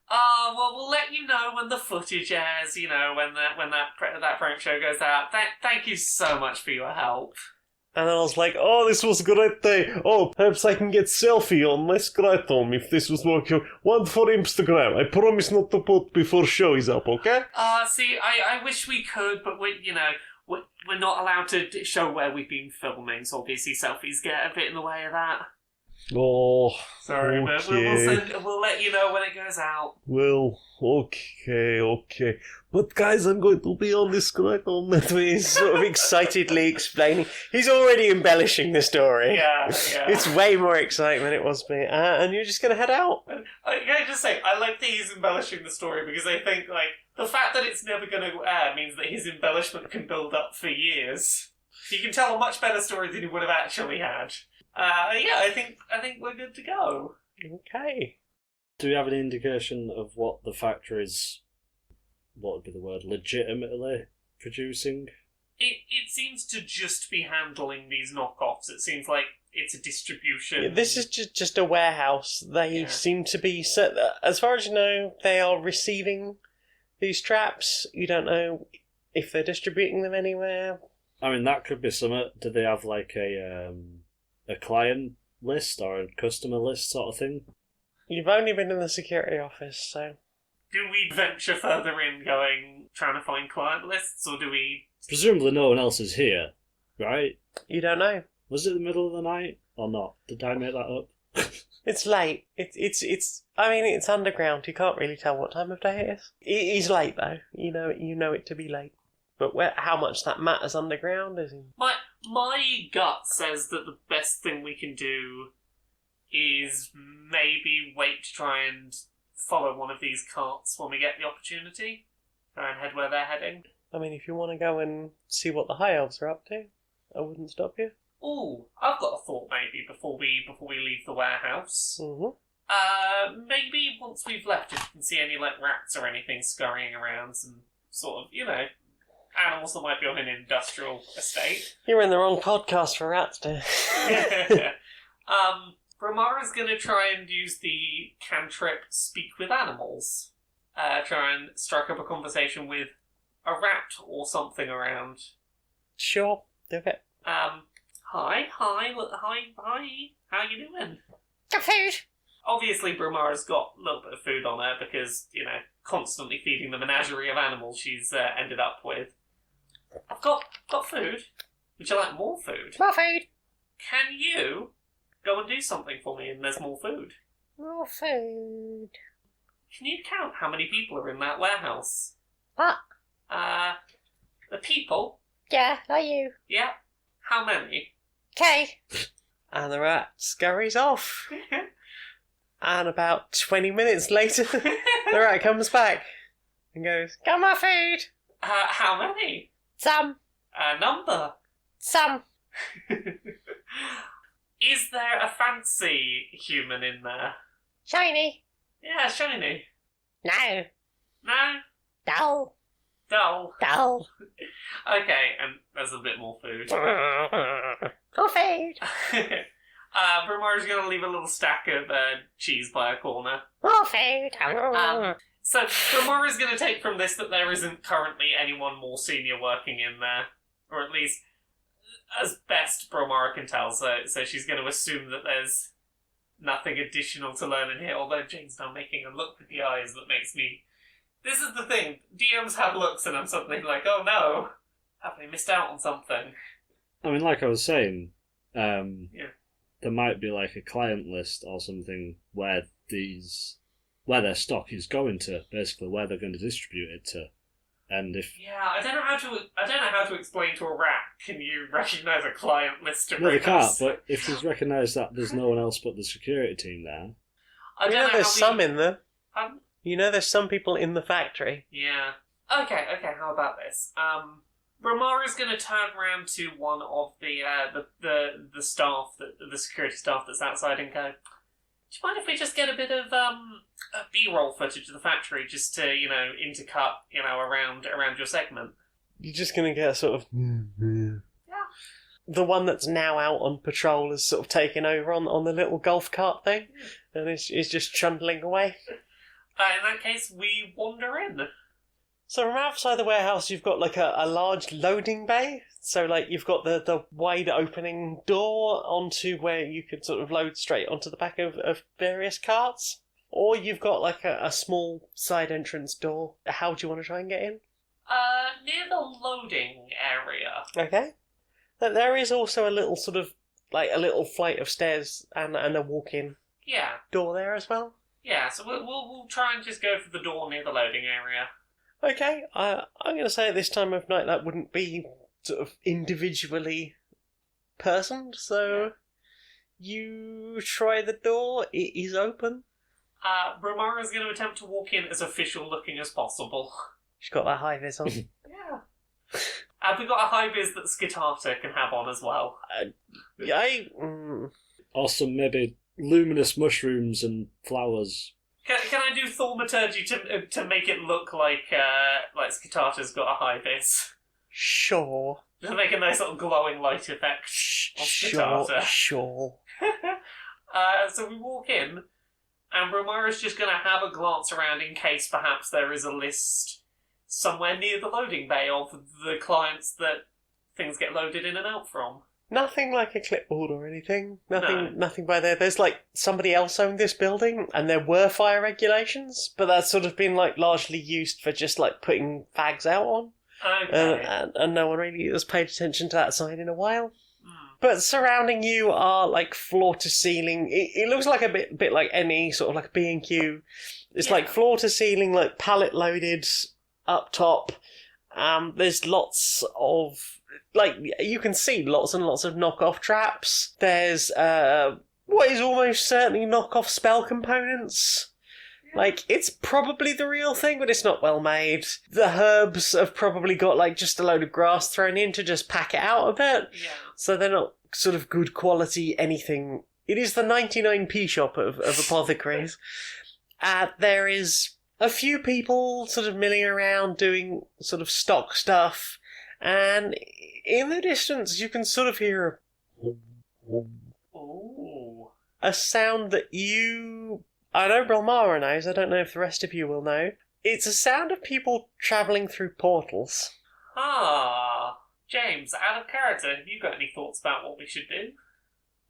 well, we'll let you know when the footage airs, when that prank show goes out. Thank you so much for your help. And I was like, oh, this was a great day. Oh, perhaps I can get selfie on my Skitata if this was working. One for Instagram. I promise not to put before show is up, okay? See, I wish we could, but we're not allowed to show where we've been filming, so obviously selfies get a bit in the way of that. Oh, sorry, okay. But we'll let you know when it goes out. Well, okay. But guys, I'm going to be on this Skitata on that way. He's sort of excitedly explaining. He's already embellishing the story. Yeah. It's way more exciting than it was me. And you're just going to head out. Can I just say, I like that he's embellishing the story because I think, the fact that it's never going to air means that his embellishment can build up for years. He can tell a much better story than he would have actually had. I think we're good to go. Okay. Do we have any indication of what the factory's, what would be the word, legitimately producing? It seems to just be handling these knockoffs. It seems like it's a distribution. Yeah, this is just a warehouse. They seem to be, as far as you know, they are receiving these traps. You don't know if they're distributing them anywhere. I mean, that could be something. Do they have a client list or a customer list sort of thing? You've only been in the security office, so... Do we venture further in trying to find client lists, or do we... Presumably no one else is here, right? You don't know. Was it the middle of the night or not? Did I make that up? It's late. It's underground. You can't really tell what time of day it is. It is late, though. You know it to be late. But how much that matters underground is... My gut says that the best thing we can do is maybe wait to try and follow one of these carts when we get the opportunity. Try and head where they're heading. I mean, if you want to go and see what the High Elves are up to, I wouldn't stop you. Ooh, I've got a thought maybe before we leave the warehouse. Mm-hmm. Maybe once we've left, if you can see any rats or anything scurrying around, some sort of, animals that might be on an industrial estate. You're in the wrong podcast for rats, dear. Brilmara's going to try and use the cantrip Speak with Animals. Try and strike up a conversation with a rat or something around. Sure, do it. Hi. How you doing? Got food. Obviously, Brilmara's got a little bit of food on her because, constantly feeding the menagerie of animals she's ended up with. I've got food. Would you like more food? More food. Can you go and do something for me and there's more food? More food. Can you count how many people are in that warehouse? What? The people? Yeah, not you. Yeah. How many? Okay. And the rat scurries off. And about 20 minutes later, the rat comes back and goes, Got more food. How many? Some. A number. Some. Is there a fancy human in there? Shiny. Yeah, shiny. No. No? Dull. Dull. Dull. Okay, and there's a bit more food. More food. Brilmara's going to leave a little stack of cheese by a corner. More food. So Brilmara's going to take from this that there isn't currently anyone more senior working in there. Or at least, as best Brilmara can tell. So she's going to assume that there's nothing additional to learn in here. Although Jane's now making a look with the eyes that makes me... This is the thing. DMs have looks and I'm suddenly like, oh no, have they missed out on something? I mean, like I was saying, Yeah. there might be like a client list or something where their stock is going to, basically where they're going to distribute it to, and if I don't know how to explain to a rat. Can you recognise a client list? no, they can't. But if there's recognised that there's no one else but the security team there, I don't know there's some in there. Um, There's some people in the factory. Yeah. Okay. How about this? Brilmara's going to turn around to one of the staff, the security staff that's outside, and go, "Do you mind if we just get a bit of B-roll footage of the factory, just to intercut around your segment?" You're just going to get a sort of... Yeah. The one that's now out on patrol has sort of taken over on the little golf cart thing, and is just trundling away. In that case, we wander in. So from outside the warehouse, you've got like a large loading bay. So like you've got the wide opening door onto where you could sort of load straight onto the back of various carts. Or you've got like a small side entrance door. How do you want to try and get in? Near the loading area. Okay. There is also a little sort of like a little flight of stairs and a walk-in Yeah. door there as well. Yeah, so we'll try and just go for the door near the loading area. Okay, I'm going to say at this time of night that wouldn't be sort of individually personed, so you try the door, it is open. Brilmara's going to attempt to walk in as official looking as possible. She's got that high vis on. Yeah. We've got a high vis that Skitata can have on as well. or some maybe luminous mushrooms and flowers. Can I do thaumaturgy to make it look like Skitata's got a high vis? Sure. To make a nice little glowing light effect on Skitata. Sure. So we walk in, and Brilmara's just going to have a glance around in case perhaps there is a list somewhere near the loading bay of the clients that things get loaded in and out from. Nothing like a clipboard or anything. No. Nothing by there. There's like somebody else owned this building and there were fire regulations, but that's sort of been like largely used for just like putting fags out on. Okay. And no one really has paid attention to that sign in a while. Hmm. But surrounding you are like floor to ceiling. It looks like a bit like any sort of like a B&Q. It's like floor to ceiling, like pallet loaded up top. There's lots of like you can see lots and lots of knockoff traps. There's what is almost certainly knockoff spell components. Like, it's probably the real thing, but it's not well made. The herbs have probably got, like, just a load of grass thrown in to just pack it out a bit. Yeah. So they're not sort of good quality anything. It is the 99p shop of apothecaries. There is a few people sort of milling around doing sort of stock stuff. And in the distance, you can sort of hear Ooh. a sound that I know Brilmara knows, I don't know if the rest of you will know. It's a sound of people travelling through portals. Ah, James, out of character, have you got any thoughts about what we should do?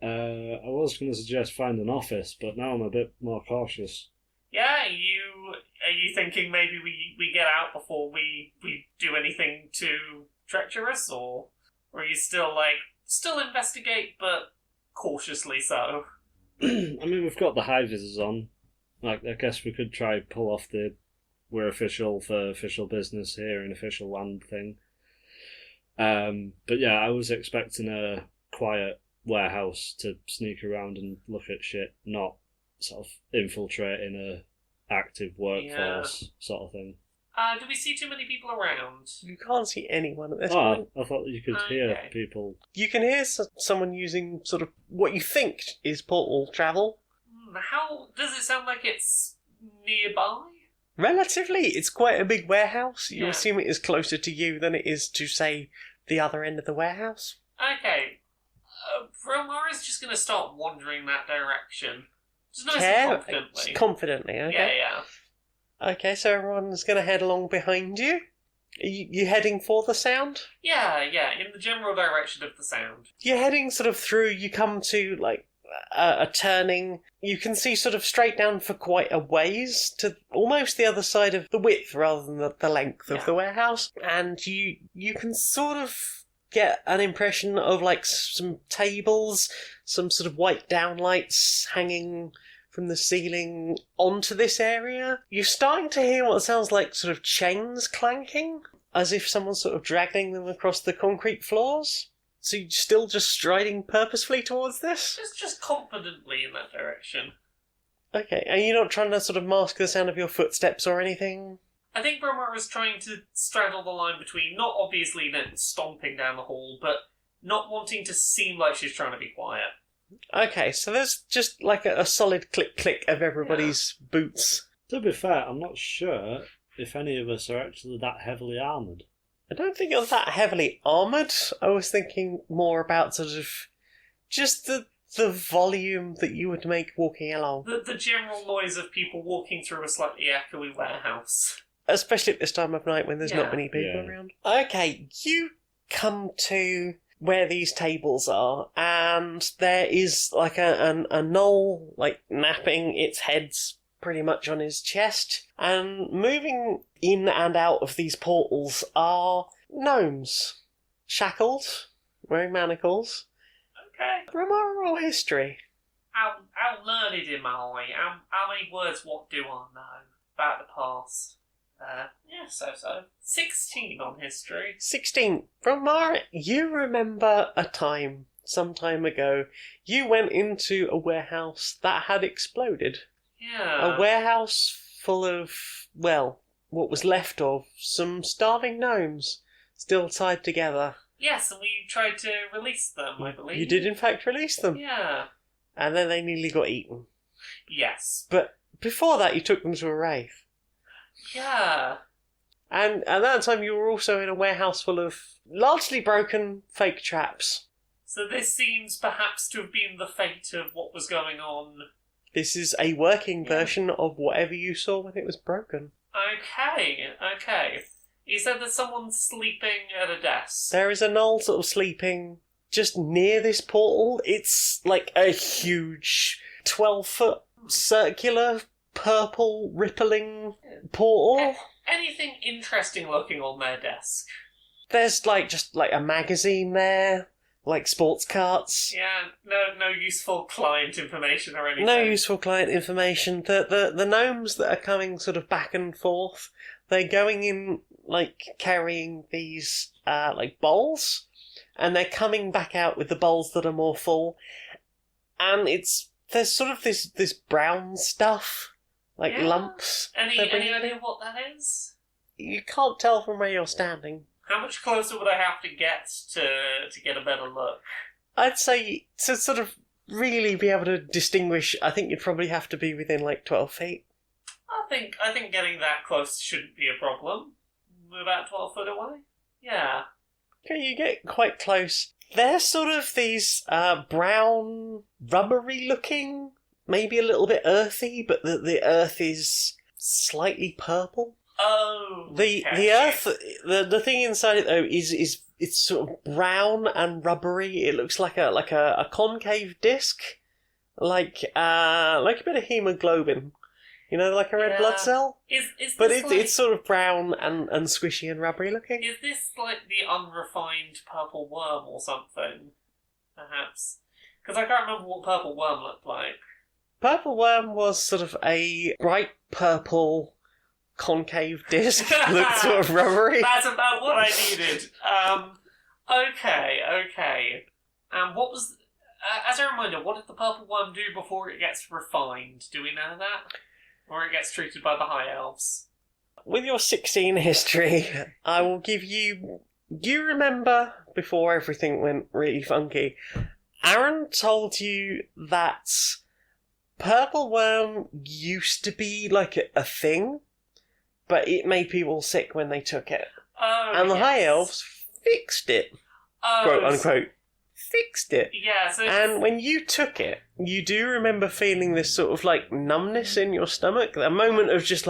I was going to suggest find an office, but now I'm a bit more cautious. Yeah, are you thinking maybe we get out before we do anything too treacherous, or are you still investigate, but cautiously so? I mean, we've got the high visors on. I guess we could try pull off the we're official for official business here in official land thing. But yeah, I was expecting a quiet warehouse to sneak around and look at shit, not sort of infiltrating a active workforce sort of thing. Do we see too many people around? You can't see anyone at this point. I thought you could hear people. You can hear someone using sort of what you think is portal travel. How does it sound like it's nearby? Relatively, it's quite a big warehouse. You Yeah. assume it is closer to you than it is to, say, the other end of the warehouse. Okay. Brilmara's just going to start wandering that direction. Just nice and confidently. Confidently, okay. Yeah. Okay, so everyone's going to head along behind you. Are you heading for the sound? Yeah, in the general direction of the sound. You're heading sort of through, you come to, a turning. You can see sort of straight down for quite a ways to almost the other side of the width rather than the length of the warehouse. And you can sort of get an impression of some tables, some sort of white downlights hanging from the ceiling onto this area. You're starting to hear what sounds like sort of chains clanking, as if someone's sort of dragging them across the concrete floors. So you're still just striding purposefully towards this? Just confidently in that direction. Okay, are you not trying to sort of mask the sound of your footsteps or anything? I think Brilmara is trying to straddle the line between not obviously then stomping down the hall, but not wanting to seem like she's trying to be quiet. Okay, so there's just a solid click-click of everybody's boots. To be fair, I'm not sure if any of us are actually that heavily armoured. I don't think you're that heavily armoured. I was thinking more about sort of just the volume that you would make walking along. The general noise of people walking through a slightly echoey warehouse. Especially at this time of night when there's not many people Yeah. around. Okay, you come to where these tables are, and there is a gnoll, napping its head's pretty much on his chest, and moving in and out of these portals are gnomes. Shackled, wearing manacles. Okay. Brilmara roll history. How learned am I? How many words what do I know about the past? So. 16 on history. 16. Brilmara, you remember a time, some time ago, you went into a warehouse that had exploded. Yeah. A warehouse full of, what was left of some starving gnomes, still tied together. Yes, and we tried to release them, I believe. You did in fact release them. Yeah. And then they nearly got eaten. Yes. But before that you took them to a rave. Yeah. And at that time you were also in a warehouse full of largely broken fake traps. So this seems perhaps to have been the fate of what was going on. This is a working version of whatever you saw when it was broken. Okay. You said that someone's sleeping at a desk. There is a gnoll sort of sleeping just near this portal. It's like a huge 12-foot circular purple rippling portal. Anything interesting looking on their desk? There's just a magazine there, sports carts. Yeah, no useful client information or anything. No useful client information. The gnomes that are coming sort of back and forth, they're going in carrying these bowls, and they're coming back out with the bowls that are more full. And there's sort of this brown stuff, lumps. Any they're bringing idea in. what that is? You can't tell from where you're standing. How much closer would I have to get to get a better look? I'd say to sort of really be able to distinguish, I think you'd probably have to be within 12 feet. I think getting that close shouldn't be a problem. We're about 12 foot away. Yeah. Okay, you get quite close. They're sort of these brown rubbery looking, maybe a little bit earthy, but the earth is slightly purple. Oh, The earth, the thing inside it though is it's sort of brown and rubbery. It looks like a concave disc, like a bit of hemoglobin, like a red blood cell. Is But this it's sort of brown and squishy and rubbery looking. Is this like the unrefined purple worm or something? Perhaps, because I can't remember what purple worm looked like. Purple worm was sort of a bright purple concave disc, looked sort of rubbery. That's about what I needed. Okay. What was, as a reminder, what did the purple worm do before it gets refined? Do we know that? Or it gets treated by the high elves? With your 16 history, I will give you... You remember, before everything went really funky, Aaron told you that purple worm used to be like a thing, but it made people sick when they took it. Oh, and the yes. high elves fixed it, quote unquote. Fixed it. Yeah, so... And when you took it, you do remember feeling this sort of like numbness in your stomach, a moment of just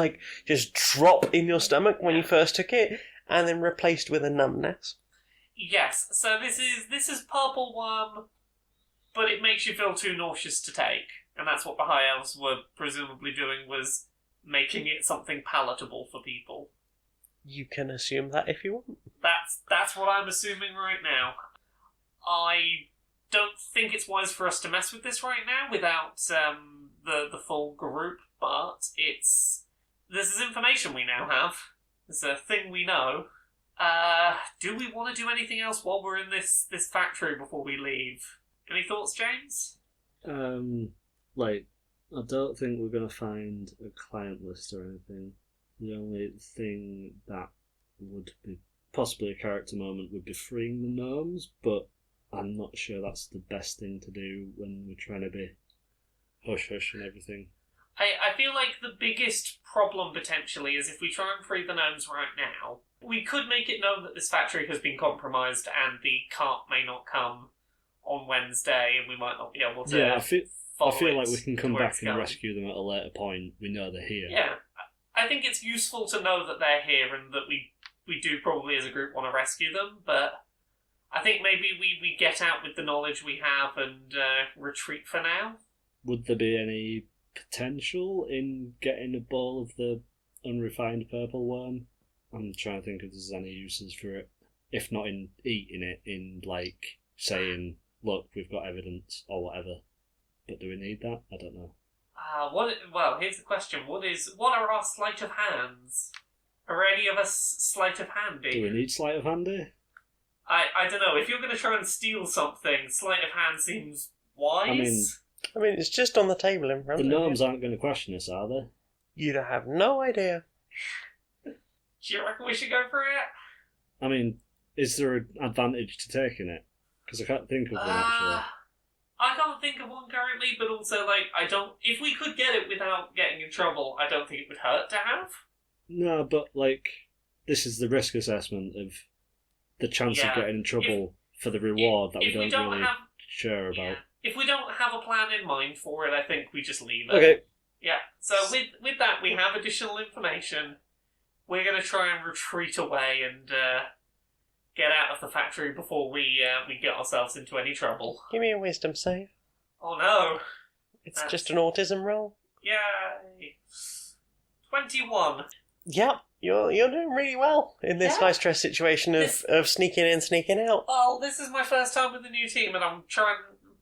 drop in your stomach when you first took it, and then replaced with a numbness. Yes, so this is purple worm, but it makes you feel too nauseous to take, and that's what the high elves were presumably doing, was making it something palatable for people. You can assume that if you want. That's what I'm assuming right now. I don't think it's wise for us to mess with this right now without the full group, but this is information we now have. It's a thing we know. Do we want to do anything else while we're in this factory before we leave? Any thoughts, James? I don't think we're going to find a client list or anything. The only thing that would be possibly a character moment would be freeing the gnomes, but I'm not sure that's the best thing to do when we're trying to be hush-hush and everything. I feel like the biggest problem potentially is if we try and free the gnomes right now, we could make it known that this factory has been compromised and the cart may not come on Wednesday and we might not be able to... Yeah, I feel like we can come back and going. rescue them at a later point. We know they're here. Yeah. I think it's useful to know that they're here and that we do probably as a group want to rescue them, but I think maybe we get out with the knowledge we have and retreat for now. Would there be any potential in getting a bowl of the unrefined purple worm? I'm trying to think if there's any uses for it. If not in eating it, in saying, look, we've got evidence or whatever. But do we need that? I don't know. Well, here's the question. What are our sleight of hands? Are any of us sleight of handy? Do we need sleight of handy? I don't know. If you're going to try and steal something, sleight of hand seems wise. I mean, it's just on the table in front The of you. gnomes aren't going to question us, are they? You'd have no idea. Do you reckon we should go for it? I mean, is there an advantage to taking it? Because I can't think of one, actually. I can't think of one currently, but also, if we could get it without getting in trouble, I don't think it would hurt to have. No, but, this is the risk assessment of the chance of getting in trouble for the reward that we don't really care about. Yeah. If we don't have a plan in mind for it, I think we just leave it. Okay. Yeah, so with that, we have additional information. We're going to try and retreat away and get out of the factory before we get ourselves into any trouble. Give me a wisdom save. Oh no! It's just an autism roll. Yay! 21. Yep, you're doing really well in this high stress situation of sneaking in, sneaking out. Well, this is my first time with the new team, and I'm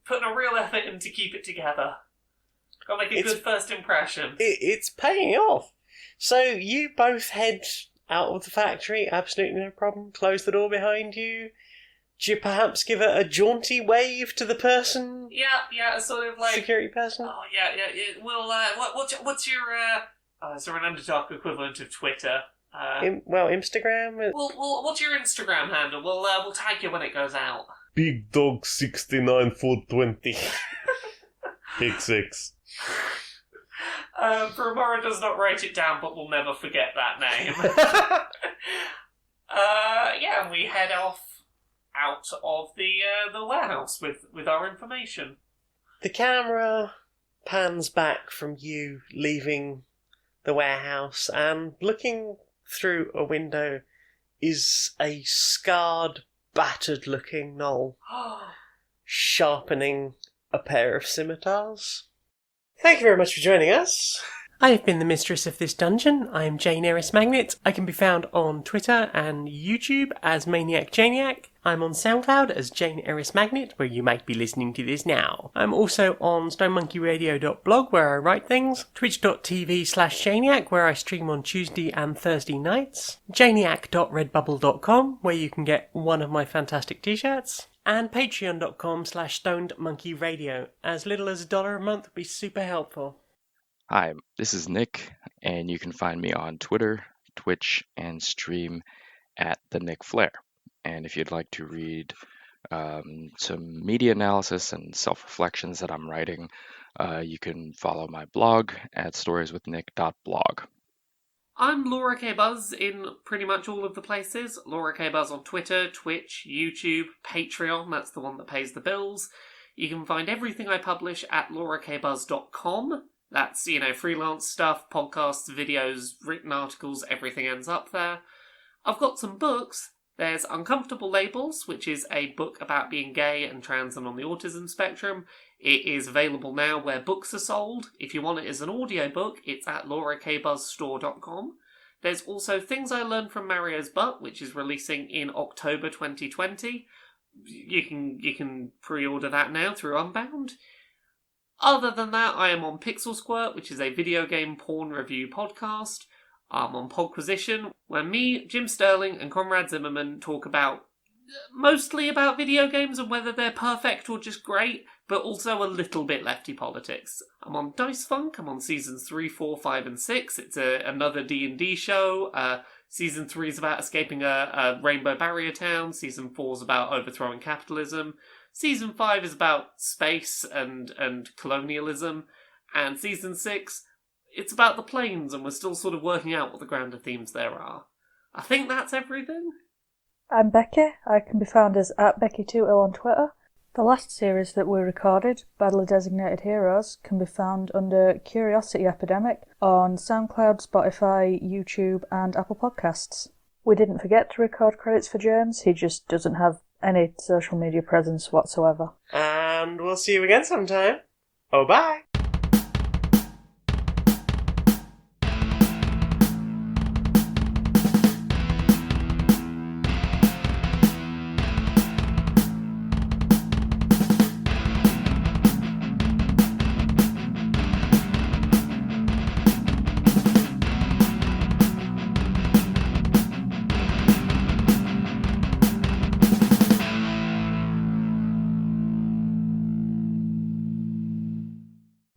putting a real effort in to keep it together. Got to make a good first impression. It's paying off. So you both head out of the factory, absolutely no problem. Close the door behind you. Do you perhaps give a jaunty wave to the person? Yeah, sort of security person. Oh yeah. Well, what's your is there an Underdark equivalent of Twitter? Instagram. Well, what's your Instagram handle? We'll tag you when it goes out. Big Dog 69 420. XX. Brilmara does not write it down, but we'll never forget that name. And we head off out of the warehouse with our information. The camera pans back from you leaving the warehouse, and looking through a window is a scarred, battered-looking knoll, sharpening a pair of scimitars. Thank you very much for joining us. I have been the mistress of this dungeon. I am Jane Aerith Magnet. I can be found on Twitter and YouTube as Maniac Janiac. I'm on SoundCloud as Jane Aerith Magnet, where you might be listening to this now. I'm also on stonemonkeyradio.blog, where I write things, twitch.tv/Janiac, where I stream on Tuesday and Thursday nights, janiac.redbubble.com, where you can get one of my fantastic t-shirts, and patreon.com/stonedmonkeyradio. As little as $1 a month would be super helpful. Hi, this is Nick, and you can find me on Twitter, Twitch, and stream at the Nick Flair. And if you'd like to read some media analysis and self-reflections that I'm writing, you can follow my blog at storieswithnick.blog. I'm Laura K. Buzz in pretty much all of the places. Laura K. Buzz on Twitter, Twitch, YouTube, Patreon, that's the one that pays the bills. You can find everything I publish at laurakbuzz.com. That's, freelance stuff, podcasts, videos, written articles, everything ends up there. I've got some books. There's Uncomfortable Labels, which is a book about being gay and trans and on the autism spectrum. It is available now where books are sold. If you want it as an audiobook, it's at laurakbuzzstore.com. There's also Things I Learned from Mario's Butt, which is releasing in October 2020. You can pre-order that now through Unbound. Other than that, I am on Pixel Squirt, which is a video game porn review podcast. I'm on Podquisition, where me, Jim Sterling, and Conrad Zimmerman talk mostly about video games and whether they're perfect or just great, but also a little bit lefty politics. I'm on Dice Funk. I'm on seasons 3, 4, 5, and 6. It's another D&D show. Season 3 is about escaping a rainbow barrier town. Season 4 is about overthrowing capitalism. Season 5 is about space and colonialism. And Season 6, it's about the planes, and we're still sort of working out what the grander themes there are. I think that's everything. I'm Becky. I can be found as @Becky2ill on Twitter. The last series that we recorded, Badly Designated Heroes, can be found under Curiosity Epidemic on SoundCloud, Spotify, YouTube, and Apple Podcasts. We didn't forget to record credits for James, he just doesn't have any social media presence whatsoever. And we'll see you again sometime. Oh, bye!